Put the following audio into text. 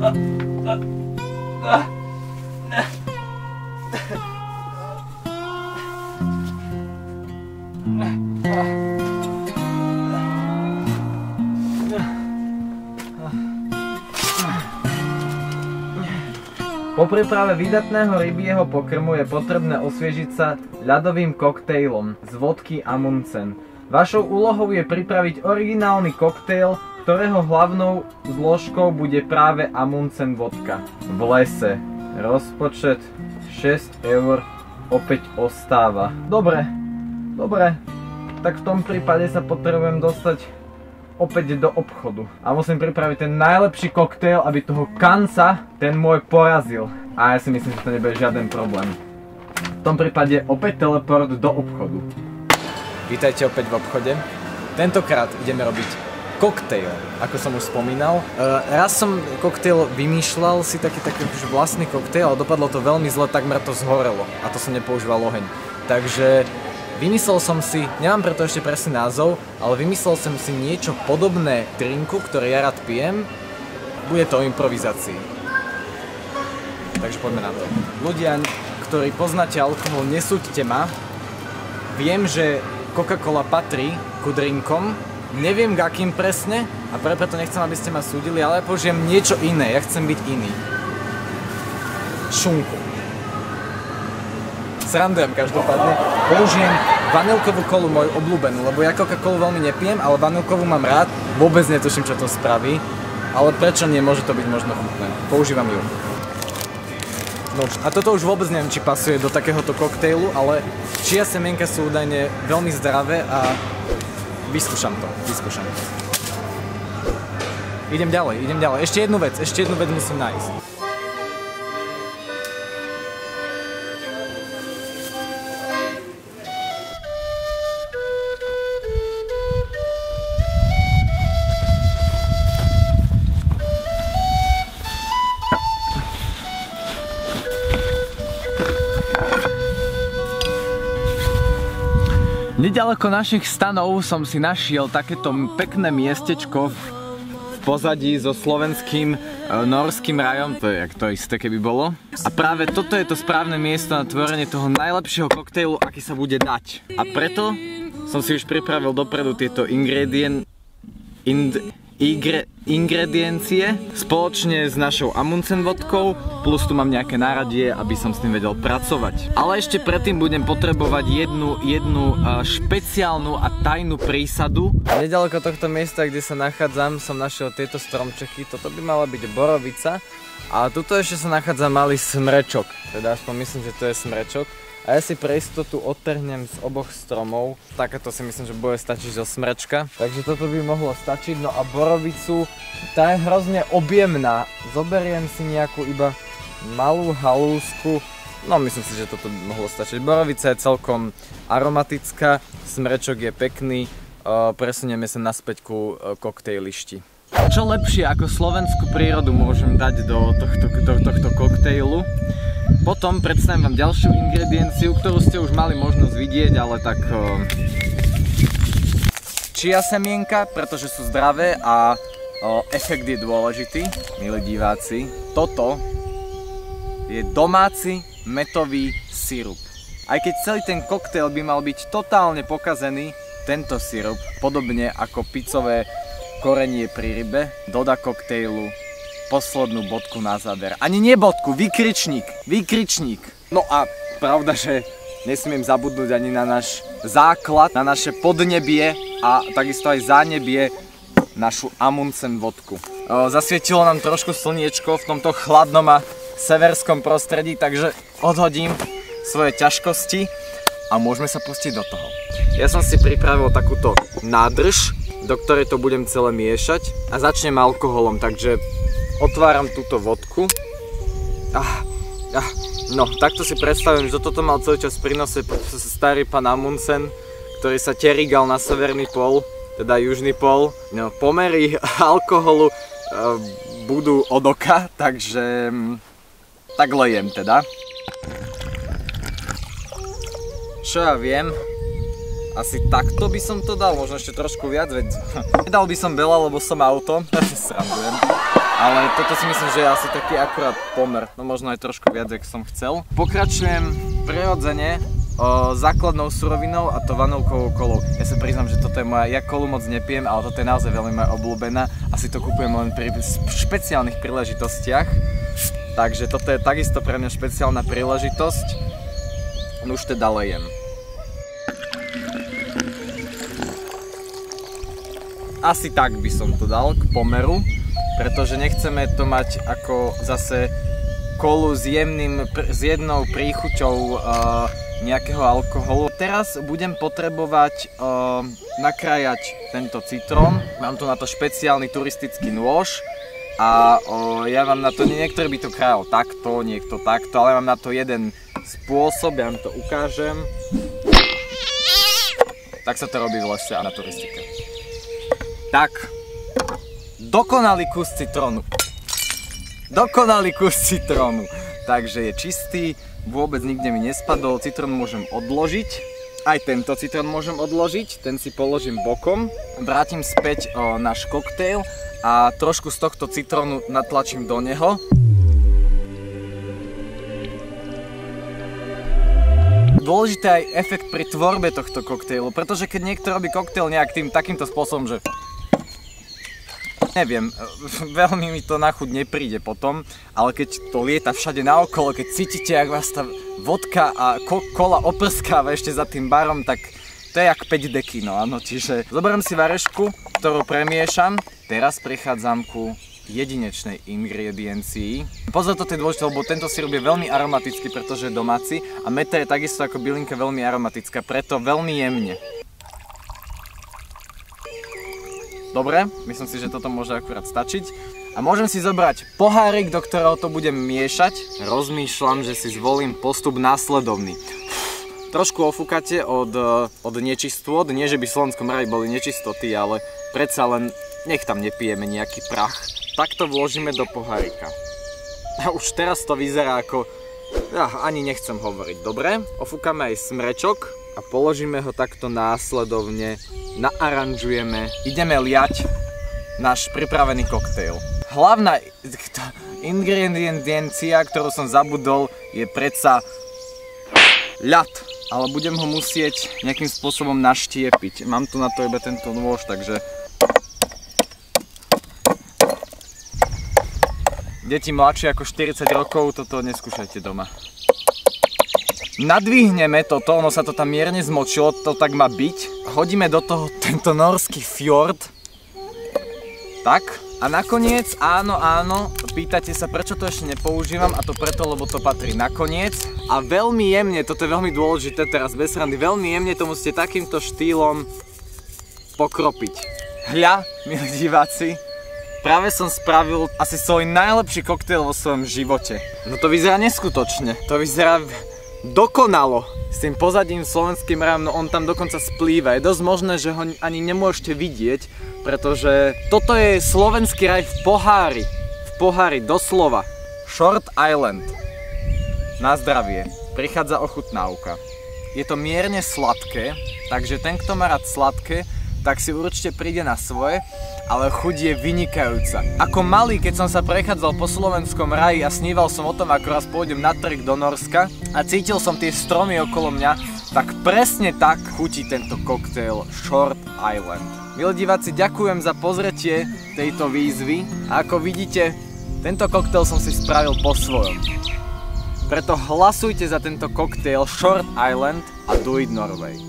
Po príprave výdatného rybieho pokrmu je potrebné osviežiť sa ľadovým koktejlom z vodky Amundsen. Vašou úlohou je pripraviť originálny koktejl, ktorého hlavnou zložkou bude práve Amundsen vodka. V lese. Rozpočet 6 eur opäť ostáva. Dobre. Tak v tom prípade sa potrebujem dostať opäť do obchodu. A musím pripraviť ten najlepší koktejl, aby toho kanca ten môj porazil. A ja si myslím, že to nebude žiaden problém. V tom prípade opäť teleport do obchodu. Vítajte opäť v obchode. Tentokrát ideme robiť koktejl, ako som už spomínal. Raz som koktejl vymýšľal si taký vlastný koktejl, ale dopadlo to veľmi zle, takmer to zhorelo. A to som nepoužíval oheň. Takže vymyslel som si, nemám preto ešte presný názov, ale vymyslel som si niečo podobné drinku, ktoré ja rád pijem. Bude to o improvizácii. Takže poďme na to. Ľudia, ktorí poznáte alkohol, nesúďte ma. Viem, že Coca-Cola patrí ku drinkom. Neviem k akým presne a preto nechcem, aby ste ma súdili, ale ja použijem niečo iné. Ja chcem byť iný. Šunku. Srandujem každopádne. Použijem vanilkovú kolu, moju obľúbenú, lebo ja Coca-Colu veľmi nepijem, ale vanilkovú mám rád. Vôbec netuším, čo to spraví, ale prečo nie, môže to byť možno chutné. Používam ju. No, a toto už vôbec neviem, či pasuje do takéhoto koktejlu, ale čia semienka sú údajne veľmi zdravé a vyskúšam to. Idem ďalej. Ešte jednu vec musím nájsť. Nedaleko našich stanov som si našiel takéto pekné miestečko v pozadí so slovenským norským rajom, to je jak to isté keby bolo. A práve toto je to správne miesto na tvorenie toho najlepšieho koktejlu, aký sa bude dať. A preto som si už pripravil dopredu tieto ingrediencie spoločne s našou Amundsen vodkou, plus tu mám nejaké náradie, aby som s tým vedel pracovať. Ale ešte predtým budem potrebovať jednu špeciálnu a tajnú prísadu. Nedaleko tohto miesta, kde sa nachádzam, som našiel tieto stromčeky. Toto by mala byť borovica a tuto ešte sa nachádza malý smrečok. Teda aspoň myslím, že to je smrečok. A ja si pre istotu odtrhnem z oboch stromov. Takéto si myslím, že bude stačiť zo smrečka. Takže toto by mohlo stačiť. No a borovicu, tá je hrozne objemná. Zoberiem si nejakú iba malú halúsku. No myslím si, že toto by mohlo stačiť. Borovica je celkom aromatická, smrečok je pekný. Presunieme sa naspäť ku koktejlišti. Čo lepšie ako slovenskú prírodu môžem dať do tohto koktejlu? Potom predstavím vám ďalšiu ingredienciu, ktorú ste už mali možnosť vidieť, ale tak... Chia semienka, pretože sú zdravé a efekt je dôležitý, milí diváci. Toto je domáci mätový sirup. Aj keď celý ten koktejl by mal byť totálne pokazený, tento sirup, podobne ako picové korenie pri rybe, dodá koktejlu poslednú bodku na záver. Ani nie bodku, výkričník. No a pravda, že nesmiem zabudnúť ani na náš základ, na naše podnebie a takisto aj zánebie, našu Amundsen vodku. Zasvietilo nám trošku slniečko v tomto chladnom a severskom prostredí, takže odhodím svoje ťažkosti a môžeme sa pustiť do toho. Ja som si pripravil takúto nádrž, do ktorej to budem celé miešať a začnem alkoholom, takže otváram túto vodku. No, takto si predstavím, že toto mal celý čas pri nose starý pán Amundsen, ktorý sa terigal na severný pól, teda južný pól. No, pomery alkoholu budú od oka, takže tak lejem teda. Čo ja viem, Asi takto by som to dal, možno ešte trošku viac, veď nedal by som veľa, lebo som auto, srandujem. Ale toto si myslím, že je asi taký akurát pomer, no možno aj trošku viac, jak som chcel. Pokračujem prirodzene základnou surovinou a to vanilkovou kolou. Ja sa priznám, že toto je moja, ja kolu moc nepijem, ale toto je naozaj veľmi moja obľúbená. Asi to kúpujem len pri špeciálnych príležitostiach. Takže toto je takisto pre mňa špeciálna príležitosť. No už teda lejem. Asi tak by som to dal k pomeru, pretože nechceme to mať ako zase kolu s jednou príchuťou nejakého alkoholu. Teraz budem potrebovať nakrájať tento citrón. Mám tu na to špeciálny turistický nôž a ja mám na to, niektorý by to krájal takto, niekto takto, ale mám na to jeden spôsob, ja vám to ukážem. Tak sa to robí v lese a na turistike. Tak, dokonalý kus citrónu. Dokonalý kus citrónu. Takže je čistý, vôbec nikde mi nespadol. Citrón môžem odložiť. Aj tento citrón môžem odložiť, ten si položím bokom. Vrátim späť náš koktejl a trošku z tohto citrónu natlačím do neho. Dôležitý aj efekt pri tvorbe tohto koktejlu, pretože keď niekto robí koktejl nejak takýmto spôsobom, že neviem, veľmi mi to na chuť nepríde potom, ale keď to lieta všade naokolo, keď cítite, jak vás tá vodka a kola oprskáva ešte za tým barom, tak to je jak 5 deky, no áno, čiže zoberiem si varešku, ktorú premiešam. Teraz prechádzam ku jedinečnej ingrediencii. Pozor, toto je dôležité, lebo tento sirup je veľmi aromatický, pretože je domáci a meta je takisto ako bylinka veľmi aromatická, preto veľmi jemne. Dobre, myslím si, že toto môže akurát stačiť. A môžem si zobrať pohárik, do ktorého to budem miešať. Rozmýšľam, že si zvolím postup následovný. Trošku ofúkate od nečistôt, nie že by v Slovenskom raji boli nečistoty, ale predsa len nech tam nepijeme nejaký prach. Takto vložíme do pohárika. A už teraz to vyzerá ako... ani nechcem hovoriť. Dobre, ofúkame aj smrečok a položíme ho takto následovne. Naaranžujeme, ideme liať náš pripravený koktejl. Hlavná ingrediencia, ktorú som zabudol, je predsa ľad, ale budem ho musieť nejakým spôsobom naštiepiť. Mám tu na to iba tento nôž, takže deti mladšie ako 40 rokov toto neskúšajte doma. Nadvihneme toto, ono sa to tam mierne zmočilo, to tak má byť. Hodíme do toho tento norský fjord. Tak. A nakoniec, áno, pýtate sa, prečo to ešte nepoužívam, a to preto, lebo to patrí nakoniec. A veľmi jemne, toto je veľmi dôležité teraz bez srandy, veľmi jemne to musíte takýmto štýlom pokropiť. Hľa, milí diváci, práve som spravil asi svoj najlepší koktejl vo svojom živote. No to vyzerá neskutočne, to vyzerá dokonalo. S tým pozadím slovenským rajom, no on tam dokonca splýva. Je dosť možné, že ho ani nemôžete vidieť, pretože toto je slovenský raj v pohári. V pohári, doslova. Short Island. Na zdravie. Prichádza ochutnávka. Je to mierne sladké, takže ten, kto má rád sladké, tak si určite príde na svoje, ale chuť je vynikajúca. Ako malý, keď som sa prechádzal po slovenskom raji a sníval som o tom, ako raz pôjdem na trek do Norska a cítil som tie stromy okolo mňa, tak presne tak chutí tento koktejl Short Island. Milí diváci, ďakujem za pozretie tejto výzvy a ako vidíte, tento koktejl som si spravil po svojom. Preto hlasujte za tento koktejl Short Island a Do It Norway.